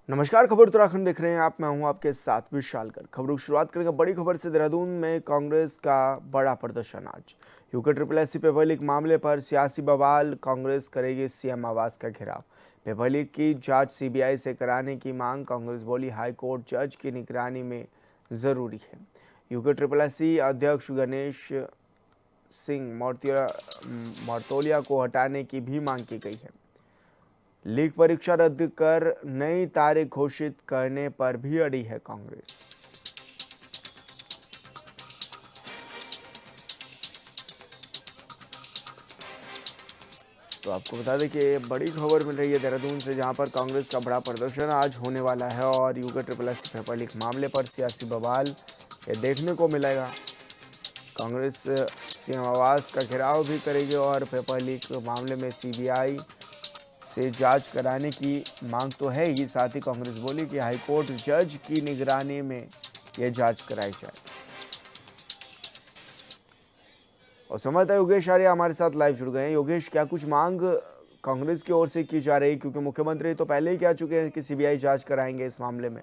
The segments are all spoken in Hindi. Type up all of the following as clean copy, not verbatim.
नमस्कार, खबर उत्तराखंड देख रहे हैं आप। मैं हूं आपके साथ विशाल कर। खबरों की शुरुआत करेंगे बड़ी खबर से। देहरादून में कांग्रेस का बड़ा प्रदर्शन आज। UK triple S paper leak मामले पर सियासी बवाल। कांग्रेस करेगी सीएम आवास का घेराव। पेपर लीक की जांच सीबीआई से कराने की मांग। कांग्रेस बोली हाईकोर्ट जज की निगरानी में जरूरी है। यूके ट्रिपल एस अध्यक्ष गणेश सिंह मौर्तोलिया को हटाने की भी मांग की गई है। लीग परीक्षा रद्द कर नई तारीख घोषित करने पर भी अड़ी है कांग्रेस। तो आपको बता दें कि ये बड़ी खबर मिल रही है देहरादून से, जहां पर कांग्रेस का बड़ा प्रदर्शन आज होने वाला है और UK triple S paper leak मामले पर सियासी बवाल ये देखने को मिलेगा। कांग्रेस सीएम आवास का घेराव भी करेगी और पेपर लीक मामले में सीबीआई से जांच कराने की मांग तो है ही। साथ ही कांग्रेस बोली कि हाईकोर्ट जज की निगरानी में यह जांच कराई जाए। और संवाददाता योगेश आर्य हमारे साथ लाइव जुड़ गए हैं। योगेश, क्या कुछ मांग कांग्रेस की ओर से की जा रही है, क्योंकि मुख्यमंत्री तो पहले ही कह चुके हैं कि सीबीआई जांच कराएंगे इस मामले में।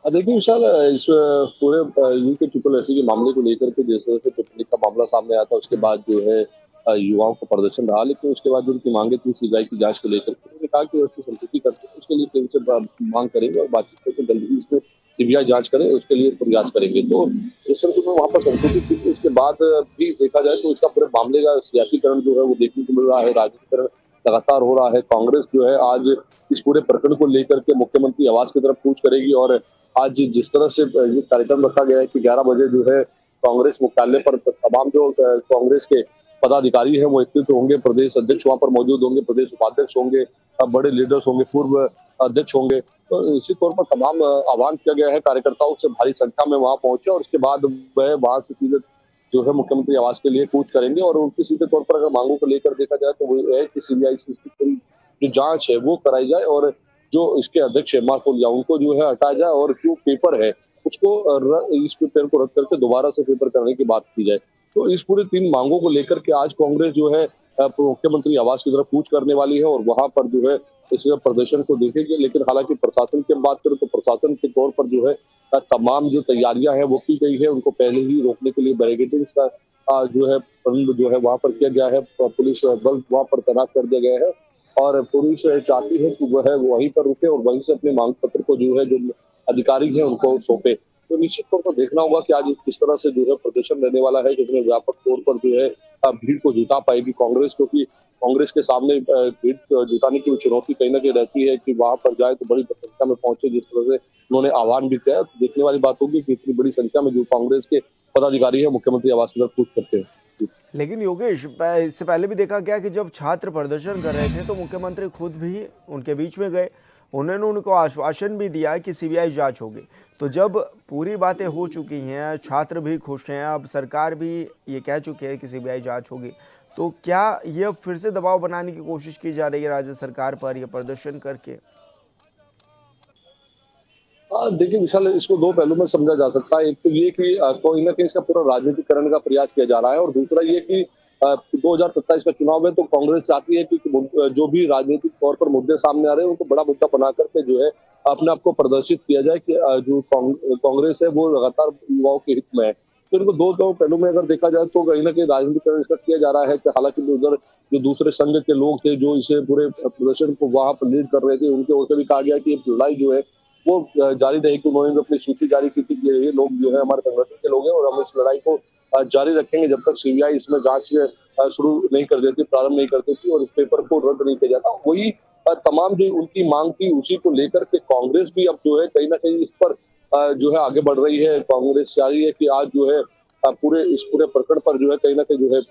देखिए विशाल, इस पूरे यूके ट्रिपल एससी के मामले को लेकर के जिस तरह से पेपर लीक का मामला सामने आया था, उसके बाद जो है युवाओं का प्रदर्शन रहा। लेकिन उसके बाद जो उनकी मांगे थी सीबीआई की जांच को लेकर के, उन्होंने कहा कि वो उसकी संतुष्टि करते हैं, उसके लिए फिर से मांग करेंगे और बातचीत करके जल्दी ही इसमें सीबीआई जांच करे, उसके लिए प्रयास करेंगे। तो जिस तरह से उन्होंने वहां पर संतुष्टि की थी, उसके बाद भी देखा जाए तो इसका पूरे मामले का सियासीकरण जो है वो देखने को मिल रहा है। राजनीतिकरण लगातार हो रहा है। कांग्रेस जो है आज इस पूरे प्रकरण को लेकर के मुख्यमंत्री आवास की तरफ कूच करेगी। और आज जिस तरह से ये कार्यक्रम रखा गया है कि 11 बजे जो है कांग्रेस मुख्यालय पर तमाम जो कांग्रेस के पदाधिकारी हैं वो एकत्रित होंगे। प्रदेश अध्यक्ष वहां पर मौजूद होंगे, प्रदेश उपाध्यक्ष होंगे, बड़े लीडर्स होंगे, पूर्व अध्यक्ष होंगे। तो इसी तौर पर तमाम आह्वान किया गया है कार्यकर्ताओं से भारी संख्या में वहां पहुंचे और उसके बाद वह वहां से सीधे जो है मुख्यमंत्री आवास के लिए कूच करेंगे। और उनकी सीधे तौर पर अगर मांगों को लेकर देखा जाए तो वो है कि सीबीआई से इसकी पूरी जो जांच है वो कराई जाए और जो इसके अध्यक्ष है मार्कोलिया उनको जो है हटाया जाए और जो पेपर है उसको इस पेपर को रद्द करके दोबारा से पेपर करने की बात की जाए। तो इस पूरी तीन मांगों को लेकर के आज कांग्रेस जो है मुख्यमंत्री आवास की तरफ कूच करने वाली है और वहां पर जो है इस प्रदर्शन को देखेंगे। लेकिन हालांकि प्रशासन की बात करें तो प्रशासन के तौर पर जो है तमाम जो तैयारियां हैं वो की गई है। उनको पहले ही रोकने के लिए बैरिकेडिंग्स का जो है प्रबंध जो है वहां पर किया गया है। पुलिस बल वहां पर तैनात कर दिया गया है और पुलिस चाहती है कि वह वहीं पर रुके और वहीं से अपने मांग पत्र को जो है जो अधिकारी हैं उनको सौंपे। तो निश्चित तौर पर देखना होगा कि आज किस तरह से जो है प्रदर्शन रहने वाला है, कितने व्यापक तौर पर जो है भीड़ को जुटा पाएगी कांग्रेस, क्योंकि कांग्रेस के सामने भीड़ जुटाने की चुनौती कहीं ना कहीं रहती है कि वहां पर जाए तो बड़ी संख्या में पहुंचे, जिस तरह से उन्होंने आह्वान भी किया। तो देखने वाली बात होगी कि इतनी बड़ी संख्या में जो कांग्रेस के पदाधिकारी है मुख्यमंत्री आवास की तरफ कूच करते हैं। लेकिन योगेश, इससे पहले भी देखा गया कि जब छात्र प्रदर्शन कर रहे थे तो मुख्यमंत्री खुद भी उनके बीच में गए। उन्होंने उनको आश्वासन भी दिया कि सीबीआई जांच होगी। तो जब पूरी बातें हो चुकी हैं, छात्र भी खुश हैं, अब सरकार भी ये कह चुकी है कि सीबीआई जांच होगी, तो क्या ये फिर से दबाव बनाने की कोशिश की जा रही है राज्य सरकार पर, यह प्रदर्शन करके? देखिए विशाल, इसको दो पहलू में समझा जा सकता है। एक तो ये कि कोई ना कहीं इसका पूरा राजनीतिकरण का प्रयास किया जा रहा है और दूसरा ये कि 2027 का चुनाव है तो कांग्रेस चाहती है कि जो भी राजनीतिक तौर पर मुद्दे सामने आ रहे हैं उनको बड़ा मुद्दा बना करके जो है अपने आप को प्रदर्शित किया जाए कि जो कांग्रेस है वो लगातार युवाओं के हित में है। तो इनको दो पहलू में अगर देखा जाए तो कहीं ना कहीं राजनीतिकरण इसका किया जा रहा है कि हालांकि उधर जो दूसरे संघ के लोग थे जो इसे पूरे प्रदर्शन को वहां पर लीड कर रहे थे, उनके ओर से भी कहा गया कि ये लड़ाई जो है वो जारी रहेगी। उन्होंने भी अपनी सूची जारी की थी कि ये लोग जो है हमारे संगठन के लोग हैं और हम इस लड़ाई को जारी रखेंगे जब तक सीबीआई इसमें जांच शुरू नहीं कर देती, प्रारंभ नहीं कर देती और इस पेपर को रद्द नहीं किया जाता। वही तमाम जो उनकी मांग थी उसी को लेकर के कांग्रेस भी अब जो है कहीं ना कहीं इस पर जो है आगे बढ़ रही है। कांग्रेस चाह रही है कि आज जो है पूरे इस पूरे प्रकरण पर जो है कहीं ना कहीं जो है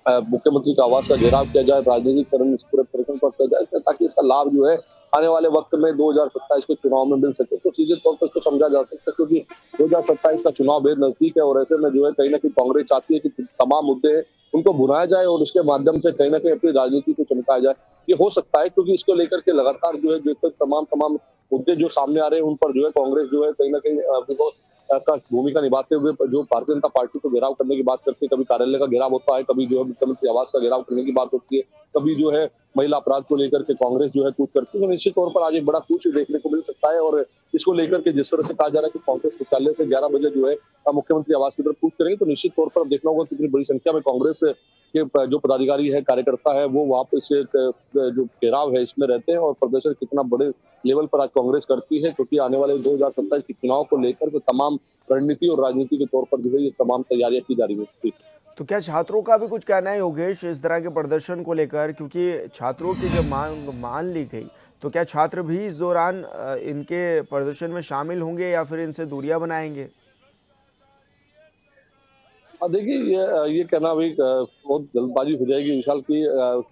मुख्यमंत्री का आवास का घेराव किया जाए, राजनीतिकरण इस पूरे प्रकरण पर किया जाए ताकि इसका लाभ जो है आने वाले वक्त में 2027 के चुनाव में मिल सके। तो सीधे तौर पर इसको समझा जा सकता है क्योंकि 2027 का चुनाव बेहद नजदीक है और ऐसे में जो है कहीं ना कहीं कांग्रेस चाहती है कि तमाम मुद्दे हैं उनको भुनाया जाए और उसके माध्यम से कहीं ना कहीं अपनी राजनीति को चमकाया जाए। ये हो सकता है क्योंकि इसको लेकर के लगातार जो है जो तमाम तमाम मुद्दे जो सामने आ रहे हैं उन पर जो है कांग्रेस जो है कहीं ना कहीं का भूमिका निभाते हुए जो भारतीय जनता पार्टी को घेराव करने की बात करती है, कभी कार्यालय का घेराव होता है, कभी जो है मुख्यमंत्री आवास का घेराव करने की बात होती है, कभी जो है महिला अपराध को लेकर के कांग्रेस जो है कूच करती है, तो निश्चित तौर पर आज एक बड़ा कूच देखने को मिल सकता है। और इसको लेकर के जिस तरह से कहा जा रहा है कि कांग्रेस मुख्यालय से 11 बजे जो है मुख्यमंत्री आवास की तरफ कूच करेंगे, तो निश्चित तौर पर अब देखना होगा कितनी बड़ी संख्या में कांग्रेस के जो पदाधिकारी है, कार्यकर्ता है, वो वहां पर से जो घेराव है इसमें रहते हैं और प्रदर्शन कितना बड़े लेवल पर आज कांग्रेस करती है, क्योंकि आने वाले 2027 के चुनाव को लेकर के तमाम रणनीति और राजनीति के तौर पर जो है ये तमाम तैयारियां की जा रही है। तो क्या छात्रों का भी कुछ कहना है योगेश इस तरह के प्रदर्शन को लेकर, क्योंकि छात्रों की जब मांग मान ली गई तो क्या छात्र भी इस दौरान इनके प्रदर्शन में शामिल होंगे या फिर इनसे दूरियां बनाएंगे? हाँ, देखिए ये कहना भी बहुत जल्दबाजी हो जाएगी विशाल कि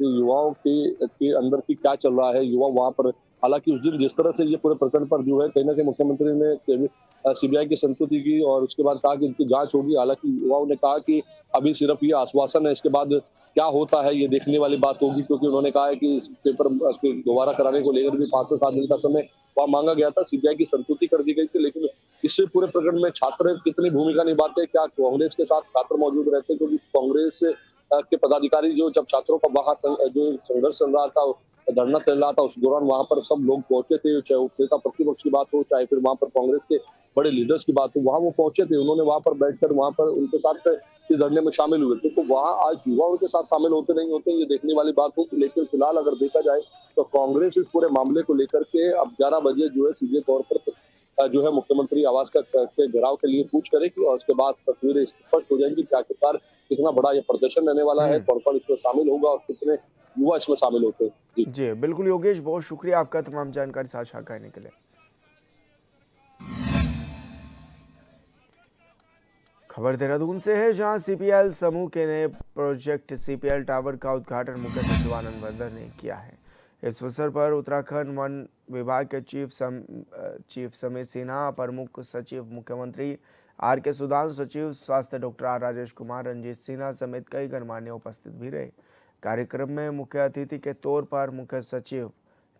युवाओं के अंदर की क्या चल रहा है, युवा वहाँ पर हालाँकि उस दिन जिस तरह से ये पूरे प्रकरण पर जो है कहीं न कहीं मुख्यमंत्री ने सीबीआई की संस्तुति की और उसके बाद कहा कि इनकी जाँच होगी। हालाँकि युवाओं ने कहा कि अभी सिर्फ ये आश्वासन है, इसके बाद क्या होता है ये देखने वाली बात होगी, क्योंकि उन्होंने कहा है कि इस पेपर के दोबारा कराने को लेकर भी 5 से 7 दिन का समय वहाँ माँगा गया था, सीबीआई की संस्तुति कर दी गई थी। लेकिन इस पूरे प्रकरण में छात्र कितनी भूमिका निभाते हैं, क्या कांग्रेस के साथ छात्र मौजूद रहते हैं? क्योंकि कांग्रेस के पदाधिकारी जो जब छात्रों का वहाँ जो संघर्ष चल रहा था, धरना चल रहा था, उस दौरान वहाँ पर सब लोग पहुंचे थे, चाहे वो नेता प्रतिपक्ष की बात हो, चाहे फिर वहाँ पर कांग्रेस के बड़े लीडर्स की बात हो, वहाँ वो पहुंचे थे। उन्होंने वहाँ पर बैठकर वहाँ पर उनके साथ इस धरने में शामिल हुए थे। तो वहाँ आज युवा उनके साथ शामिल होते नहीं होते, ये देखने वाली बात होगी। लेकिन फिलहाल अगर देखा जाए तो कांग्रेस इस पूरे मामले को लेकर के अब 11 बजे जो है सीधे तौर पर जो है मुख्यमंत्री आवास के घेराव के लिए कूच करेगी और उसके बाद तस्वीरें स्पष्ट हो जाएंगी कि आखिरकार कितना बड़ा ये प्रदर्शन रहने वाला है, कौन-कौन इसमें शामिल होगा और कितने युवा इसमें शामिल होते हैं। जी। जी बिल्कुल योगेश, बहुत शुक्रिया आपका तमाम जानकारी साझा करने के लिए। खबर देहरादून से है, जहां सीपीएल समूह के नए प्रोजेक्ट सीपीएल टावर का उद्घाटन मुख्य सचिव आनंद वर्धन ने किया है। इस अवसर पर उत्तराखंड वन विभाग के चीफ समीर सिन्हा, प्रमुख सचिव मुख्यमंत्री आर के सुदान, सचिव स्वास्थ्य डॉक्टर आर राजेश कुमार, रंजीत सिन्हा समेत कई गणमान्य उपस्थित भी रहे। कार्यक्रम में मुख्य अतिथि के तौर पर मुख्य सचिव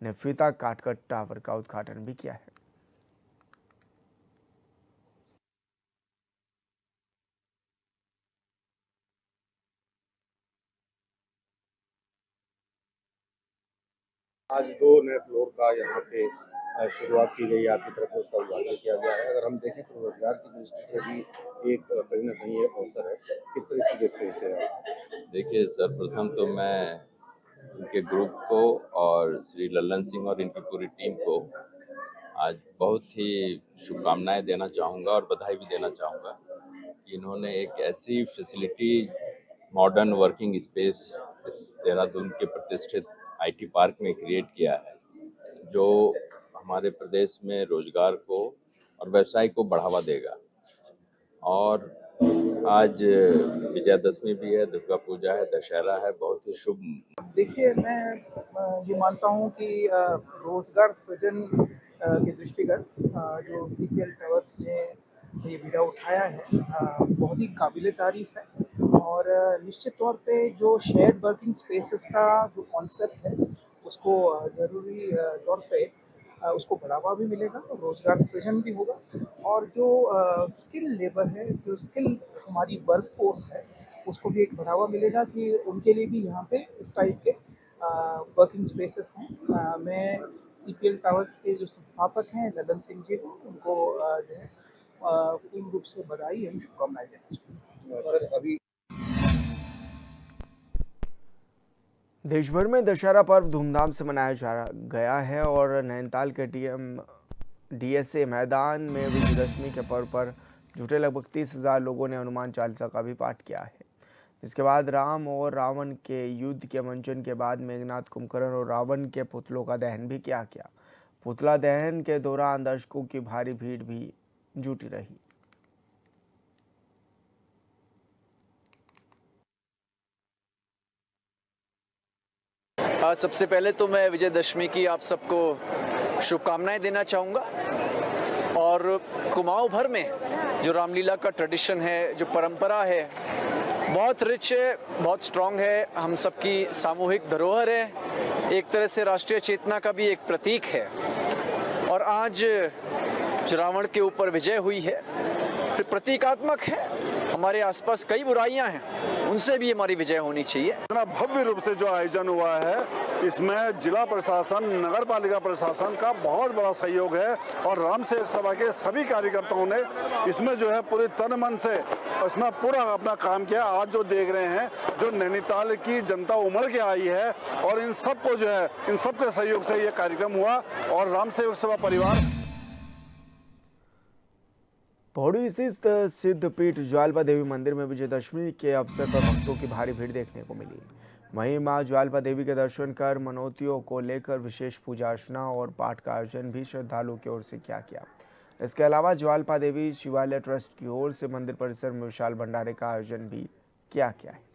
ने फीता काटकर टावर का उद्घाटन भी किया है। आज 2 नए फ्लोर का यहाँ पे शुरुआत की गई है, आपकी तरफ से उसका उद्घाटन किया गया है। अगर हम देखें तो रोजगार की दृष्टि से भी एक कहीं न कहीं एक अवसर है। किस तरह से देखते हैं इसे आप? देखिए, सर्वप्रथम तो मैं उनके ग्रुप को और श्री लल्लन सिंह और इनकी पूरी टीम को आज बहुत ही शुभकामनाएं देना चाहूँगा और बधाई भी देना चाहूँगा कि इन्होंने एक ऐसी फैसिलिटी, मॉडर्न वर्किंग स्पेस इस देहरादून के प्रतिष्ठित आईटी पार्क में क्रिएट किया है, जो हमारे प्रदेश में रोजगार को और व्यवसाय को बढ़ावा देगा। और आज विजयादशमी भी है, दुर्गा पूजा है, दशहरा है, बहुत ही शुभ। देखिए, मैं ये मानता हूँ कि रोज़गार सृजन के दृष्टिगत जो सीपीएल टावर्स ने ये बीड़ा उठाया है बहुत ही काबिले तारीफ़ है। और निश्चित तौर पे जो शेयर्ड वर्किंग स्पेसेस का जो कॉन्सेप्ट है उसको ज़रूरी तौर पे उसको बढ़ावा भी मिलेगा, रोज़गार सृजन भी होगा। और जो स्किल लेबर है, जो स्किल हमारी वर्क फोर्स है, उसको भी एक बढ़ावा मिलेगा कि उनके लिए भी यहाँ पे इस टाइप के वर्किंग स्पेसेस हैं। मैं सीपीएल टावर्स के जो संस्थापक हैं ललन सिंह जी को, उनको जो है पूर्ण रूप से बधाई एवं शुभकामनाएं देना चाहूँगा। और अभी देश भर में दशहरा पर्व धूमधाम से मनाया जा गया है और नैनीताल के डीएसए मैदान में विजयदशमी के पर्व पर जुटे लगभग 30,000 लोगों ने हनुमान चालीसा का भी पाठ किया है। इसके बाद राम और रावण के युद्ध के मंचन के बाद मेघनाथ कुंभकर्ण और रावण के पुतलों का दहन भी किया गया। पुतला दहन के दौरान दर्शकों की भारी भीड़ भी जुटी रही। सबसे पहले तो मैं विजयदशमी की आप सबको शुभकामनाएं देना चाहूँगा। और कुमाऊं भर में जो रामलीला का ट्रेडिशन है, जो परंपरा है, बहुत रिच है, बहुत स्ट्रॉन्ग है, हम सबकी सामूहिक धरोहर है, एक तरह से राष्ट्रीय चेतना का भी एक प्रतीक है। और आज जो रावण के ऊपर विजय हुई है प्रतीकात्मक है। हमारे आसपास कई बुराइयां हैं, उनसे भी हमारी विजय होनी चाहिए। इतना भव्य रूप से जो आयोजन हुआ है, इसमें जिला प्रशासन, नगर पालिका प्रशासन का बहुत बड़ा सहयोग है और राम सेवक सभा के सभी कार्यकर्ताओं ने इसमें जो है पूरे तन मन से इसमें पूरा अपना काम किया। आज जो देख रहे हैं, जो नैनीताल की जनता उमड़ के आई है और इन सबको जो है, इन सबके सहयोग से ये कार्यक्रम हुआ और राम सेवक सभा परिवार पौड़ी स्थित सिद्ध पीठ ज्वालपा देवी मंदिर में विजयदशमी के अवसर पर भक्तों की भारी भीड़ देखने को मिली। वहीं मां ज्वालपा देवी के दर्शन कर मनौतियों को लेकर विशेष पूजा अर्चना और पाठ का आयोजन भी श्रद्धालुओं की ओर से किया गया। इसके अलावा ज्वालपा देवी शिवालय ट्रस्ट की ओर से मंदिर परिसर में विशाल भंडारे का आयोजन भी किया गया है।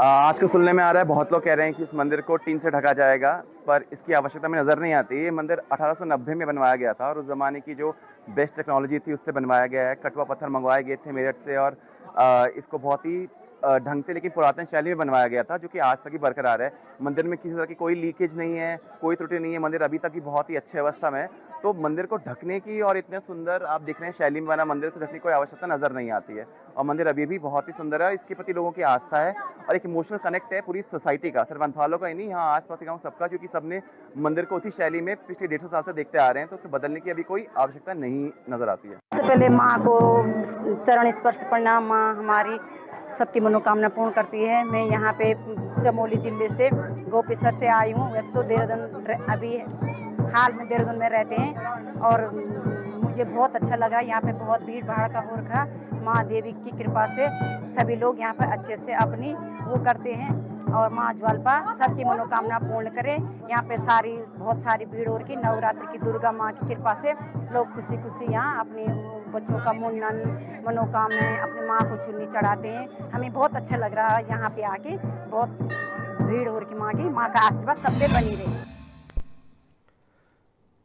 आज को सुनने में आ रहा है, बहुत लोग कह रहे हैं कि इस मंदिर को टीन से ढका जाएगा, पर इसकी आवश्यकता में नज़र नहीं आती। ये मंदिर 1890 में बनवाया गया था और उस ज़माने की जो बेस्ट टेक्नोलॉजी थी उससे बनवाया गया है। कटवा पत्थर मंगवाए गए थे मेरठ से और इसको बहुत ही ढंग से लेकिन पुरातन शैली में बनवाया गया था, जो कि आज तक ही बरकरार है। मंदिर में किसी तरह की कोई लीकेज नहीं है, कोई त्रुटि नहीं है। मंदिर अभी तक ही बहुत ही अच्छी अवस्था में है। तो मंदिर को ढकने की और इतने सुंदर आप देख रहे हैं शैली में बना मंदिर से ढकने की कोई आवश्यकता नजर नहीं आती है। और मंदिर अभी भी बहुत ही सुंदर है। इसके प्रति लोगों की आस्था है और एक इमोशनल कनेक्ट है पूरी सोसाइटी का, सिर्फ अंथालों का ही नहीं, यहाँ आसपास के गाँव सबका, क्योंकि सबने मंदिर को उसी शैली में पिछले 150 साल से देखते आ रहे हैं। तो उसको बदलने की अभी कोई आवश्यकता नहीं नजर आती है। सबसे पहले माँ को चरण स्पर्श प्रणाम। माँ हमारी सबकी मनोकामना पूर्ण करती है। मैं यहाँ पे चमोली जिले से गोपेश्वर से आई हूँ। वैसे तो देहरादून अभी हाल में देहरादून में रहते हैं और मुझे बहुत अच्छा लगा। यहाँ पे बहुत भीड़ भाड़ का हो रखा। माँ देवी की कृपा से सभी लोग यहाँ पर अच्छे से अपनी वो करते हैं और माँ ज्वालपा सबकी मनोकामना पूर्ण करे। यहाँ पे बहुत सारी भीड़ हो रही। नवरात्र की दुर्गा माँ की कृपा से लोग खुशी खुशी यहाँ अपने बच्चों का मुंडन, मनोकामनाएं अपनी माँ को चुन्नी चढ़ाते हैं। हमें बहुत अच्छा लग रहा है यहाँ पे आके। बहुत भीड़ हो रही माँ का आशीर्वाद सब पे बनी रहे।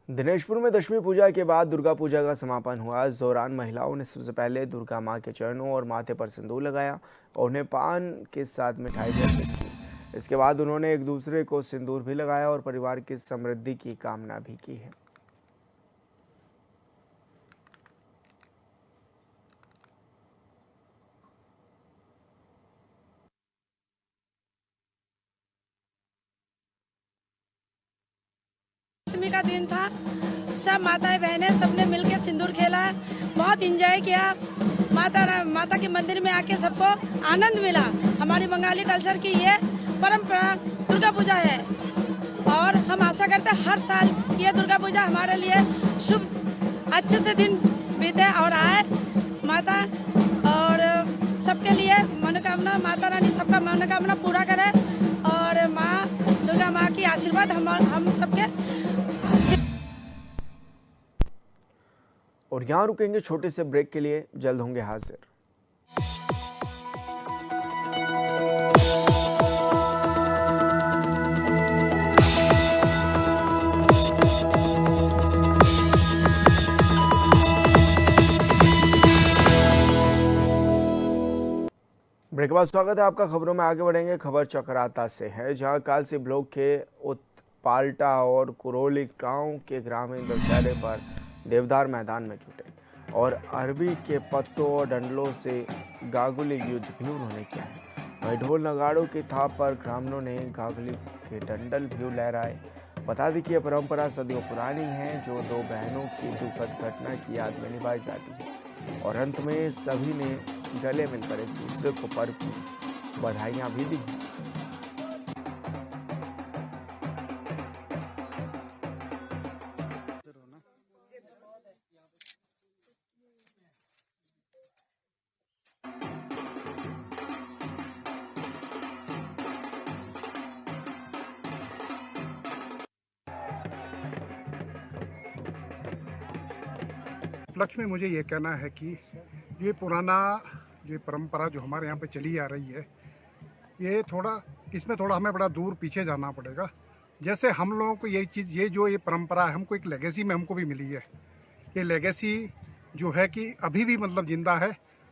दिनेशपुर में दशमी पूजा के बाद दुर्गा पूजा का समापन हुआ। इस दौरान महिलाओं ने सबसे पहले दुर्गा मां के चरणों और माथे पर सिंदूर लगाया और उन्हें पान के साथ मिठाई भी अर्पित की। इसके बाद उन्होंने एक दूसरे को सिंदूर भी लगाया और परिवार की समृद्धि की कामना भी की है। दशमी का दिन था, सब माताएं बहनें सबने मिलके सिंदूर खेला, बहुत एंजॉय किया। माता के मंदिर में आके सबको आनंद मिला। हमारी बंगाली कल्चर की ये परंपरा दुर्गा पूजा है और हम आशा करते हैं हर साल ये दुर्गा पूजा हमारे लिए शुभ अच्छे से दिन बीते और आए। माता और सबके लिए मनोकामना, माता रानी सबका मनोकामना पूरा करे और माँ दुर्गा माँ की आशीर्वाद हम सबके। और यहाँ रुकेंगे छोटे से ब्रेक के लिए, जल्द होंगे हाजिर। ब्रेक के बाद स्वागत है आपका। खबरों में आगे बढ़ेंगे। खबर चक्राता से है, जहां कालसी ब्लॉक के उत्पाल्टा और कुरोली गांव के ग्रामीण दशहरे पर देवदार मैदान में जुटे और अरबी के पत्तों और डंडलों से गागुली युद्ध भी उन्होंने किया है। वहीं ढोल नगाड़ों की थाप पर ग्रामीणों ने गागुली के डंडल भी लहराए। बता दें कि यह परंपरा सदियों पुरानी है, जो दो बहनों की दुखद घटना की याद में निभाई जाती है और अंत में सभी ने गले मिलकर एक दूसरे को पर्व की बधाइयाँ भी दी। लक्ष्य में मुझे ये कहना है कि ये पुराना जो परंपरा जो हमारे यहाँ पे चली आ रही है, ये थोड़ा इसमें थोड़ा हमें बड़ा दूर पीछे जाना पड़ेगा। जैसे हम लोगों को ये चीज़, ये जो ये परंपरा है, हमको एक लेगेसी में हमको भी मिली है। ये लेगेसी जो है कि अभी भी मतलब जिंदा है।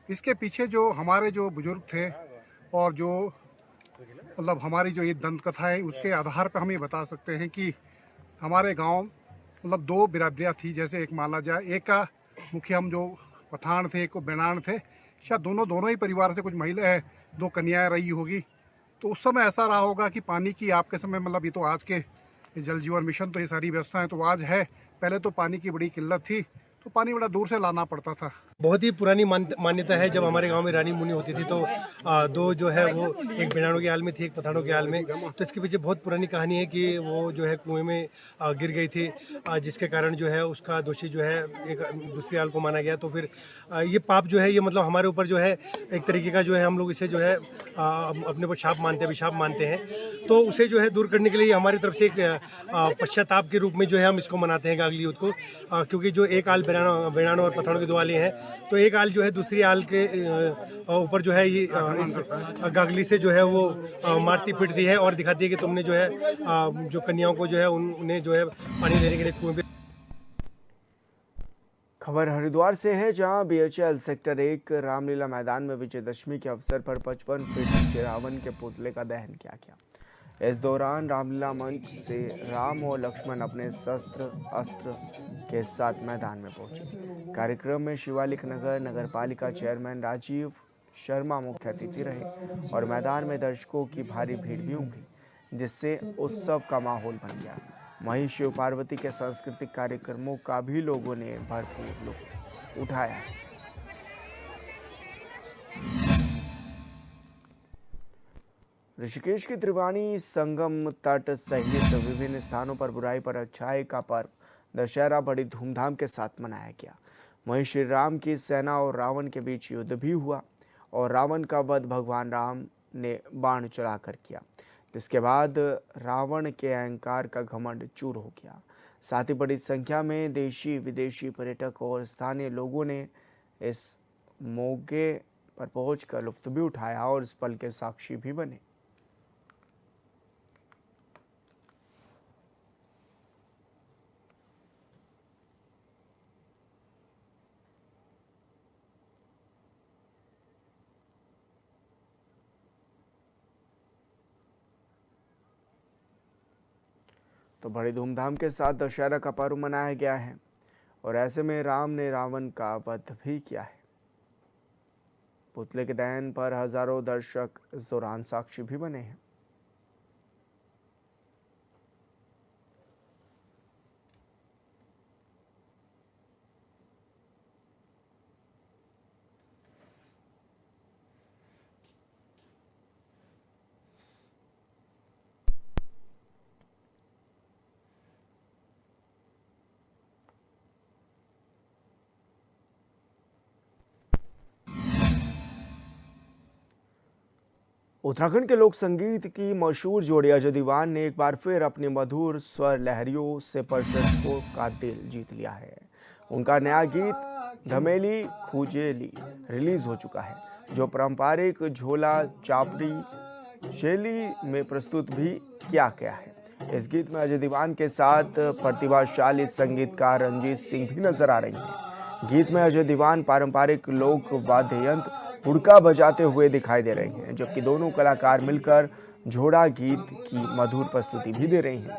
इसके पीछे जो हमारे जो बुजुर्ग थे और जो मतलब हमारी जो ये दंत कथा है उसके आधार पर हम ये बता सकते हैं कि हमारे गांव मतलब दो बिरादरियाँ थी। जैसे एक माना जाए, एक का मुखिया हम जो पठान थे, एक को बेनान थे, शायद दोनों ही परिवार से कुछ महिला है, 2 कन्याएं रही होगी। तो उस समय ऐसा रहा होगा कि पानी की आपके समय मतलब ये तो आज के जल जीवन मिशन तो ये सारी व्यवस्थाएं तो आज है, पहले तो पानी की बड़ी किल्लत थी, तो पानी बड़ा दूर से लाना पड़ता था। बहुत ही पुरानी मान्यता है। जब हमारे गांव में रानी मुनि होती थी तो दो जो है वो एक बेनानों के हाल में थी, एक पठानों के हाल में। तो इसके पीछे बहुत पुरानी कहानी है कि वो जो है कुएं में गिर गई थी, जिसके कारण जो है उसका दोषी जो है एक दूसरी हाल को माना गया। तो फिर ये पाप जो है ये मतलब हमारे ऊपर जो है एक तरीके का जो है हम लोग इसे जो है अपने ऊपर शाप मानते हैं, अभिशाप मानते हैं। तो उसे जो है दूर करने के लिए हमारी तरफ से एक पश्चाताप के रूप में जो है हम इसको मनाते हैं गागली यूथ को, क्योंकि जो एक हाल बेनानों और पठानों के 2 आले हैं, तो एक आल जो है दूसरी आल के ऊपर जो है ये इस गागली से जो है वो मारती पीटती है और दिखाती है कि तुमने जो है जो कन्याओं को जो है उन्हें जो है पानी देने के लिए कुएं पे। खबर हरिद्वार से है, जहां BHL सेक्टर 1 रामलीला मैदान में विजयदशमी के अवसर पर 55 फीट ऊंचे रावण के पुतले का दहन किया गया। इस दौरान रामलीला मंच से राम और लक्ष्मण अपने शस्त्र अस्त्र के साथ मैदान में पहुंचे। कार्यक्रम में शिवालिक नगर पालिका चेयरमैन राजीव शर्मा मुख्य अतिथि रहे और मैदान में दर्शकों की भारी भीड़ भी उमड़ी, जिससे उत्सव का माहौल बन गया। वहीं शिव पार्वती के सांस्कृतिक कार्यक्रमों का भी लोगों ने भरपूर लुत्फ उठाया। ऋषिकेश के त्रिवेणी संगम तट सहित विभिन्न स्थानों पर बुराई पर अच्छाई का पर्व दशहरा बड़ी धूमधाम के साथ मनाया गया। वहीं श्री राम की सेना और रावण के बीच युद्ध भी हुआ और रावण का वध भगवान राम ने बाण चढ़ाकर किया, जिसके बाद रावण के अहंकार का घमंड चूर हो गया। साथ ही बड़ी संख्या में देशी विदेशी पर्यटक और स्थानीय लोगों ने इस मौके पर पहुंचकर लुत्फ भी उठाया और इस पल के साक्षी भी बने। तो बड़ी धूमधाम के साथ दशहरा का पर्व मनाया गया है और ऐसे में राम ने रावण का वध भी किया है। पुतले के दहन पर हजारों दर्शक इस दौरान साक्षी भी बने हैं। उत्तराखंड के लोक संगीत की मशहूर जोड़ी अजय दीवान ने एक बार फिर अपनी मधुर स्वर लहरियों से दर्शकों का दिल जीत लिया है। उनका नया गीत धमेली खुजेली रिलीज हो चुका है, जो पारंपरिक झोला चापड़ी शैली में प्रस्तुत भी किया गया है। इस गीत में अजय दीवान के साथ प्रतिभाशाली संगीतकार रंजीत सिंह भी नजर आ रही हैं। गीत में अजय दीवान पारंपरिक लोक वाद्य यंत्र हुड़का बजाते हुए दिखाई दे रहे हैं, जबकि दोनों कलाकार मिलकर झोड़ा गीत की मधुर प्रस्तुति भी दे रही हैं।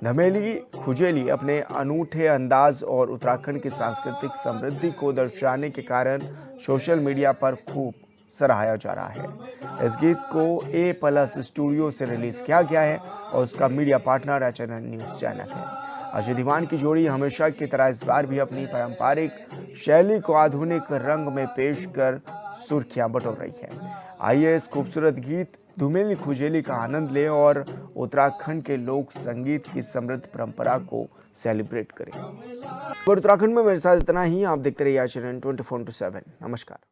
धमेली खुजेली अपने अनूठे अंदाज और उत्तराखंड की सांस्कृतिक समृद्धि को दर्शाने के कारण सोशल मीडिया पर खूब सराहा जा रहा है। इस गीत को A+ स्टूडियो से रिलीज किया गया है और उसका media partner HNN news channel है। अजय दीवान की जोड़ी हमेशा की तरह इस बार भी अपनी पारंपरिक शैली को आधुनिक रंग में पेश कर सुर्खियां बटोर रही है। आइए इस खूबसूरत गीत धमेली खुजेली का आनंद लें और उत्तराखंड के लोक संगीत की समृद्ध परंपरा को सेलिब्रेट करें। उत्तराखंड में मेरे साथ इतना ही। आप देखते रहिए HNN 24/7। नमस्कार।